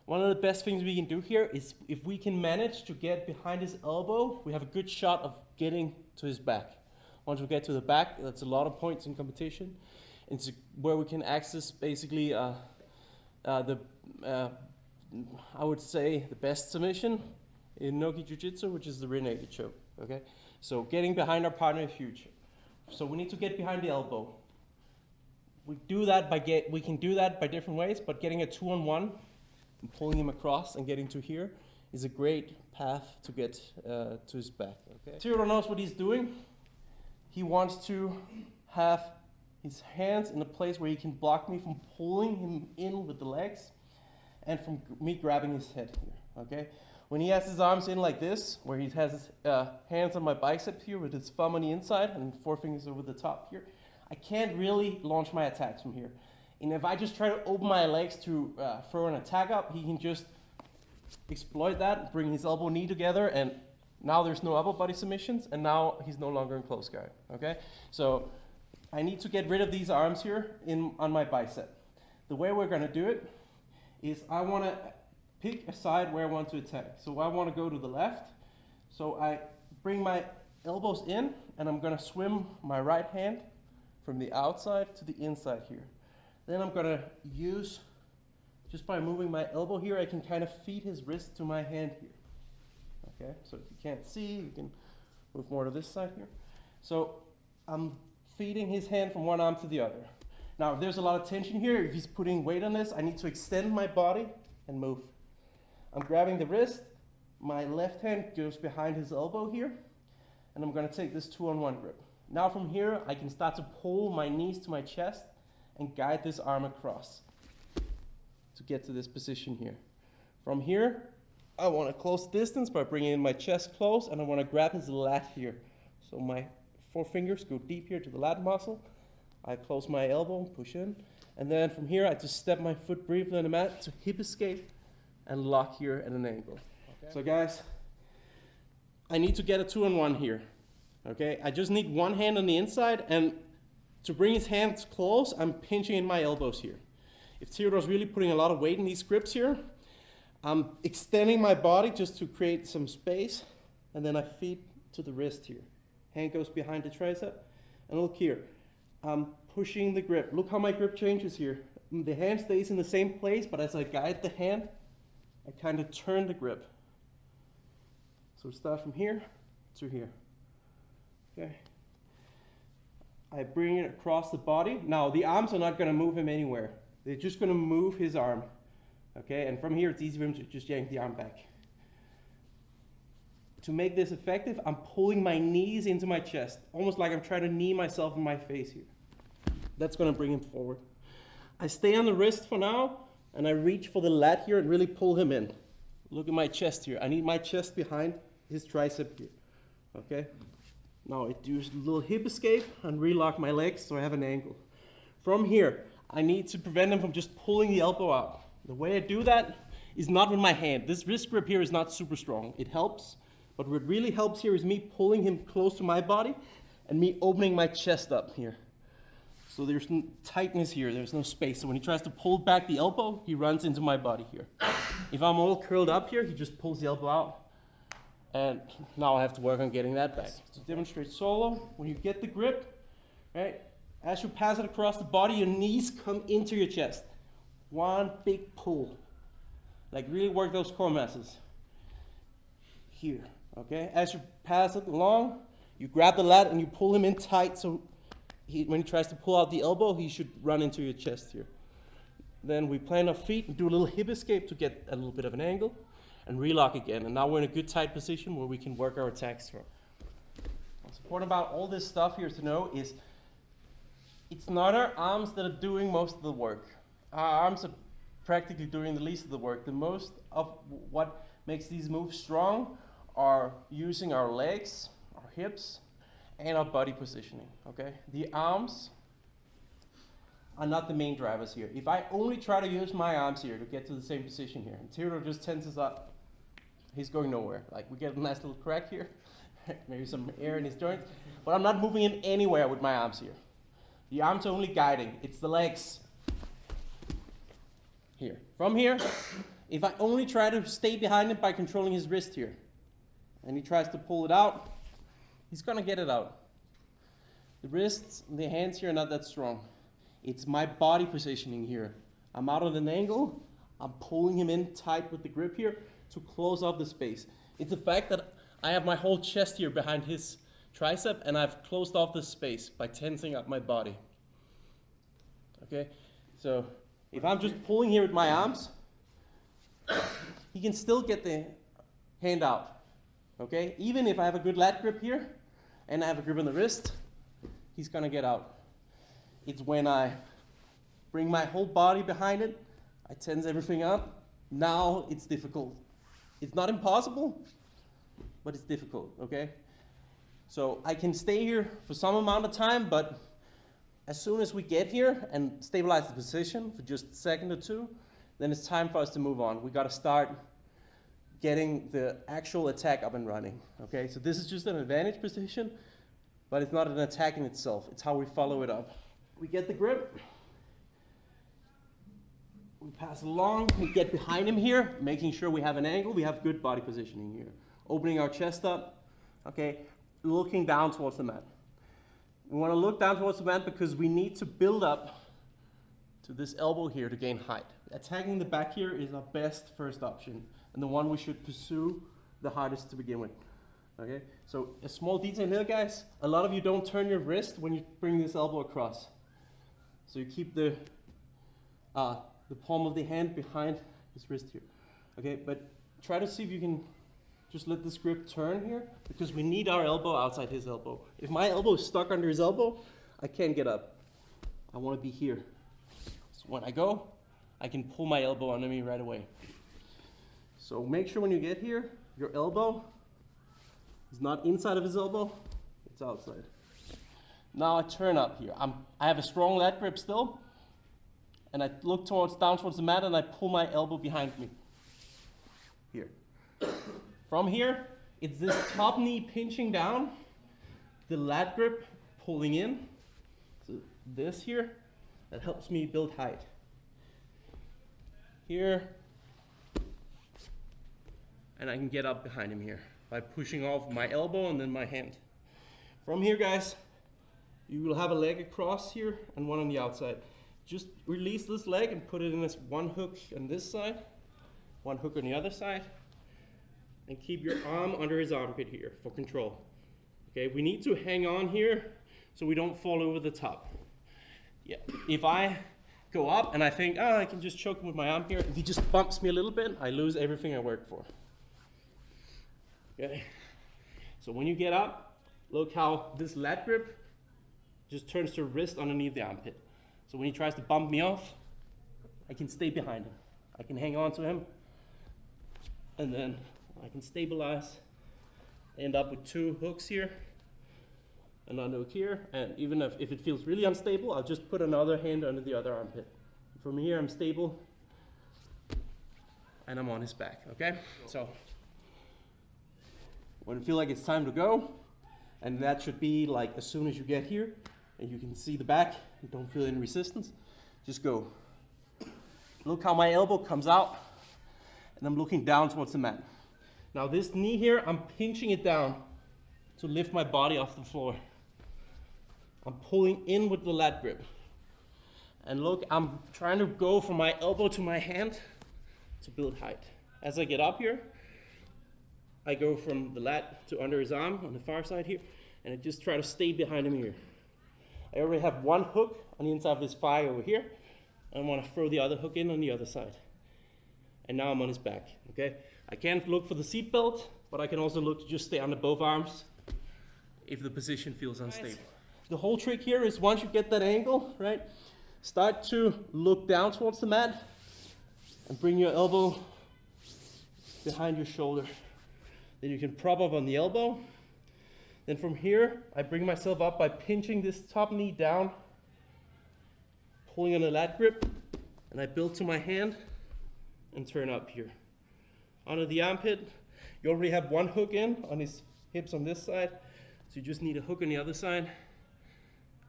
One of the best things we can do here is if we can manage to get behind his elbow, we have a good shot of getting to his back. Once we get to the back, that's a lot of points in competition. It's where we can access basically I would say the best submission in Nogi Jiu-Jitsu, which is the rear naked choke. Okay, so getting behind our partner is huge. So we need to get behind the elbow. We can do that by different ways, but getting a 2-on-1 and pulling him across and getting to here is a great path to get to his back. Okay, Theodore knows what he's doing. He wants to have his hands in a place where he can block me from pulling him in with the legs and from me grabbing his head here. Okay, when he has his arms in like this, where he has his hands on my bicep here with his thumb on the inside and 4 fingers over the top here, I can't really launch my attacks from here. And if I just try to open my legs to throw an attack up, he can just exploit that, bring his elbow knee together, and now there's no upper body submissions, and now he's no longer in close guard. Okay, so I need to get rid of these arms here on my bicep. The way we're going to do it is I want to pick a side where I want to attack. So I want to go to the left. So I bring my elbows in, and I'm going to swim my right hand from the outside to the inside here. Then I'm going to use, just by moving my elbow here, I can kind of feed his wrist to my hand here. Okay, so if you can't see, you can move more to this side here. So I'm feeding his hand from one arm to the other. Now, if there's a lot of tension here, if he's putting weight on this, I need to extend my body and move. I'm grabbing the wrist, my left hand goes behind his elbow here, and I'm going to take this 2-on-1 grip. Now from here, I can start to pull my knees to my chest and guide this arm across to get to this position here. From here, I want to close distance by bringing in my chest close, and I want to grab his lat here. So my 4 fingers go deep here to the lat muscle. I close my elbow, push in, and then from here, I just step my foot briefly on the mat to hip escape and lock here at an angle. Okay. So guys, I need to get a 2-on-1 here. Okay, I just need one hand on the inside, and to bring his hands close, I'm pinching in my elbows here. If Theodore's really putting a lot of weight in these grips here, I'm extending my body just to create some space, and then I feed to the wrist here. Hand goes behind the tricep, and look here. I'm pushing the grip. Look how my grip changes here. The hand stays in the same place, but as I guide the hand, I kind of turn the grip. So start from here to here. Okay. I bring it across the body. Now, the arms are not going to move him anywhere. They're just going to move his arm. Okay, and from here, it's easy for him to just yank the arm back. To make this effective, I'm pulling my knees into my chest, almost like I'm trying to knee myself in my face here. That's going to bring him forward. I stay on the wrist for now, and I reach for the lat here and really pull him in. Look at my chest here. I need my chest behind his tricep here. Okay? Now I do a little hip escape and relock my legs so I have an angle. From here, I need to prevent him from just pulling the elbow out. The way I do that is not with my hand. This wrist grip here is not super strong. It helps, but what really helps here is me pulling him close to my body and me opening my chest up here. So there's no tightness here, there's no space. So when he tries to pull back the elbow, he runs into my body here. If I'm all curled up here, he just pulls the elbow out. And now I have to work on getting that back. To demonstrate solo, when you get the grip, right, as you pass it across the body, your knees come into your chest. One big pull. Like really work those core muscles. Here, okay? As you pass it along, you grab the lat and you pull him in tight so when he tries to pull out the elbow, he should run into your chest here. Then we plant our feet and do a little hip escape to get a little bit of an angle. And relock again, and now we're in a good tight position where we can work our attacks from. What's important about all this stuff here to know is it's not our arms that are doing most of the work. Our arms are practically doing the least of the work. The most of what makes these moves strong are using our legs, our hips, and our body positioning, okay? The arms are not the main drivers here. If I only try to use my arms here to get to the same position here, and Theodore just tenses up, he's going nowhere. Like, we get a nice little crack here, maybe some air in his joints, but I'm not moving him anywhere with my arms here. The arms are only guiding. It's the legs here. From here, If I only try to stay behind him by controlling his wrist here, and he tries to pull it out, he's gonna get it out. The wrists and the hands here are not that strong. It's my body positioning here. I'm out at an angle, I'm pulling him in tight with the grip here to close off the space. It's the fact that I have my whole chest here behind his tricep and I've closed off the space by tensing up my body. Okay, so if I'm just pulling here with my arms, he can still get the hand out. Okay, even if I have a good lat grip here and I have a grip on the wrist, he's gonna get out. It's when I bring my whole body behind it, I tense everything up. Now it's difficult. It's not impossible, but it's difficult, okay? So I can stay here for some amount of time, but as soon as we get here and stabilize the position for just a second or two, then it's time for us to move on. We gotta start getting the actual attack up and running, okay? So this is just an advantage position, but it's not an attack in itself. It's how we follow it up. We get the grip, we pass along, we get behind him here, making sure we have an angle, we have good body positioning here. Opening our chest up, okay, looking down towards the mat. We want to look down towards the mat because we need to build up to this elbow here to gain height. Attacking the back here is our best first option and the one we should pursue the hardest to begin with. Okay, so a small detail here, guys. A lot of you don't turn your wrist when you bring this elbow across. So you keep the palm of the hand behind his wrist here. Okay, but try to see if you can just let this grip turn here because we need our elbow outside his elbow. If my elbow is stuck under his elbow, I can't get up. I want to be here. So when I go, I can pull my elbow under me right away. So make sure when you get here, your elbow is not inside of his elbow, it's outside. Now I turn up here. I have a strong lat grip still, and I look down towards the mat and I pull my elbow behind me. Here. From here, it's this top knee pinching down, the lat grip pulling in. So this here, that helps me build height. Here, and I can get up behind him here by pushing off my elbow and then my hand. From here, guys, you will have a leg across here and one on the outside. Just release this leg and put it in this one hook on this side, one hook on the other side, and keep your arm under his armpit here for control. Okay, we need to hang on here so we don't fall over the top. Yeah, if I go up and I think, oh, I can just choke him with my arm here, if he just bumps me a little bit, I lose everything I worked for. Okay, so when you get up, look how this lat grip just turns to wrist underneath the armpit. So when he tries to bump me off, I can stay behind him. I can hang on to him, and then I can stabilize, end up with two hooks here, another hook here, and even if it feels really unstable, I'll just put another hand under the other armpit. From here, I'm stable, and I'm on his back, okay? So when you feel like it's time to go, and that should be like as soon as you get here, and you can see the back, you don't feel any resistance, just go. Look how my elbow comes out, and I'm looking down towards the mat. Now this knee here, I'm pinching it down to lift my body off the floor. I'm pulling in with the lat grip. And look, I'm trying to go from my elbow to my hand to build height. As I get up here, I go from the lat to under his arm on the far side here, and I just try to stay behind him here. I already have one hook on the inside of his thigh over here, and I want to throw the other hook in on the other side. And now I'm on his back, okay? I can't look for the seat belt, but I can also look to just stay under both arms if the position feels unstable. The whole trick here is once you get that angle, right, start to look down towards the mat and bring your elbow behind your shoulder. Then you can prop up on the elbow. Then from here, I bring myself up by pinching this top knee down, pulling on the lat grip, and I build to my hand and turn up here. Under the armpit, you already have one hook in on his hips on this side, so you just need a hook on the other side,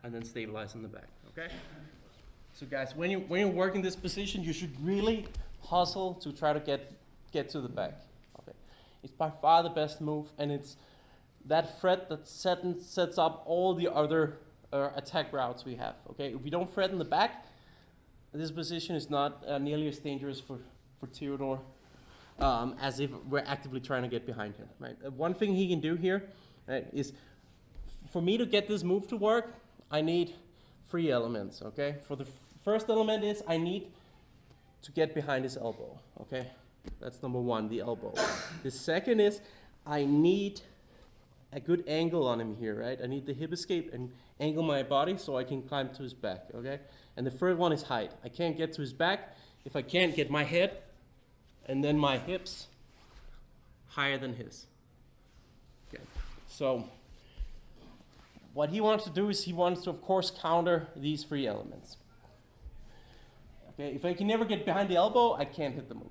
and then stabilize on the back, okay? So guys, when you're working this position, you should really hustle to try to get to the back. Okay. It's by far the best move, and it's that threat that sets up all the other attack routes we have. Okay, if we don't threat in the back, this position is not nearly as dangerous for Theodore as if we're actively trying to get behind him. Right. One thing he can do here, right, is for me to get this move to work, I need 3 elements. Okay, for the first element is I need to get behind his elbow. Okay, that's number 1, the elbow. The second is I need a good angle on him here, right? I need the hip escape and angle my body so I can climb to his back, okay? And the third one is height. I can't get to his back if I can't get my head and then my hips higher than his. Okay. So what he wants to do is he wants to, of course, counter these 3 elements. Okay, if I can never get behind the elbow, I can't hit the move.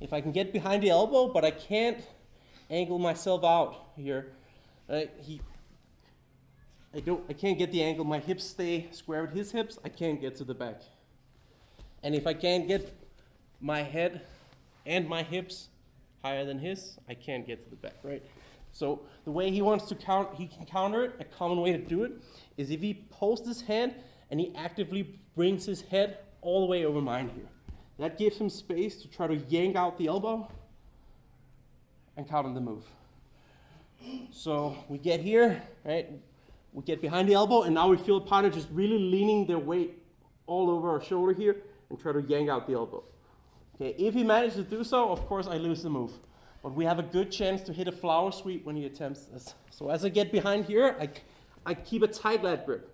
If I can get behind the elbow, but I can't angle myself out here, right? I can't get the angle. My hips stay square with his hips. I can't get to the back. And if I can't get my head and my hips higher than his, I can't get to the back, right? So the way he wants to he can counter it. A common way to do it is if he posts his hand and he actively brings his head all the way over mine here. That gives him space to try to yank out the elbow and counter the move. So we get here, right? We get behind the elbow, and now we feel a partner just really leaning their weight all over our shoulder here and try to yank out the elbow. Okay, if he manages to do so, of course I lose the move. But we have a good chance to hit a flower sweep when he attempts this. So as I get behind here, I keep a tight lat grip.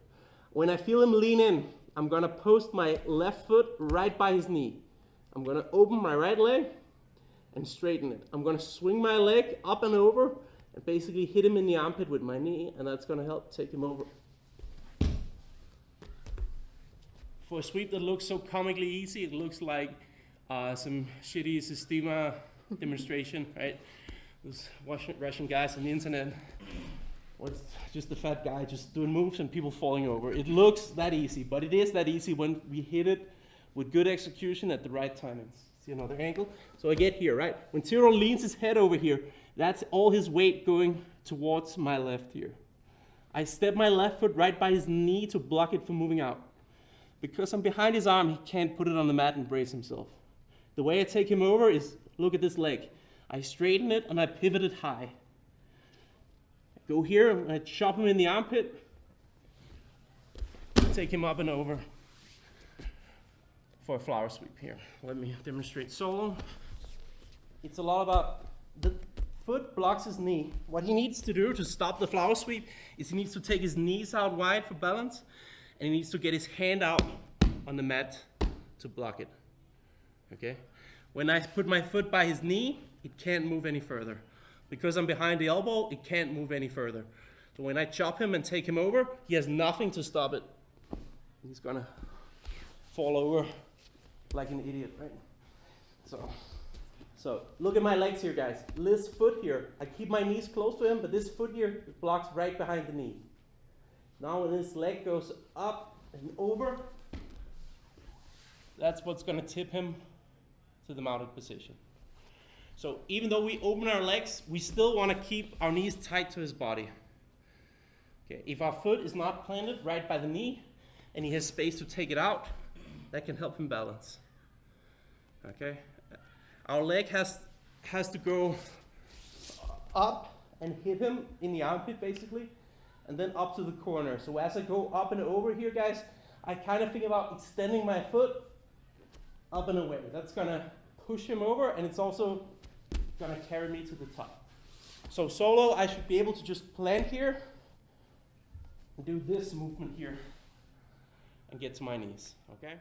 When I feel him lean in, I'm gonna post my left foot right by his knee. I'm gonna open my right leg and straighten it. I'm gonna swing my leg up and over and basically hit him in the armpit with my knee, and that's gonna help take him over. For a sweep that looks so comically easy, it looks like some shitty Systema demonstration, right? Those Russian guys on the internet, or it's just a fat guy just doing moves and people falling over. It looks that easy, but it is that easy when we hit it with good execution at the right timings. See another angle? So I get here, right? When Theodore leans his head over here, that's all his weight going towards my left here. I step my left foot right by his knee to block it from moving out. Because I'm behind his arm, he can't put it on the mat and brace himself. The way I take him over is, look at this leg. I straighten it and I pivot it high. I go here and I chop him in the armpit, take him up and over for a flower sweep here. Let me demonstrate solo. It's a lot about the foot blocks his knee. What he needs to do to stop the flower sweep is he needs to take his knees out wide for balance, and he needs to get his hand out on the mat to block it. Okay? When I put my foot by his knee, it can't move any further. Because I'm behind the elbow, it can't move any further. So when I chop him and take him over, he has nothing to stop it. He's gonna fall over like an idiot, right? So look at my legs here, guys. This foot here, I keep my knees close to him, but this foot here blocks right behind the knee. Now when this leg goes up and over, that's what's gonna tip him to the mounted position. So even though we open our legs, we still wanna keep our knees tight to his body. Okay, if our foot is not planted right by the knee and he has space to take it out, that can help him balance. Okay, our leg has to go up and hit him in the armpit basically, and then up to the corner. So as I go up and over here, guys, I kind of think about extending my foot up and away. That's gonna push him over, and it's also gonna carry me to the top. So solo, I should be able to just plant here and do this movement here and get to my knees, okay?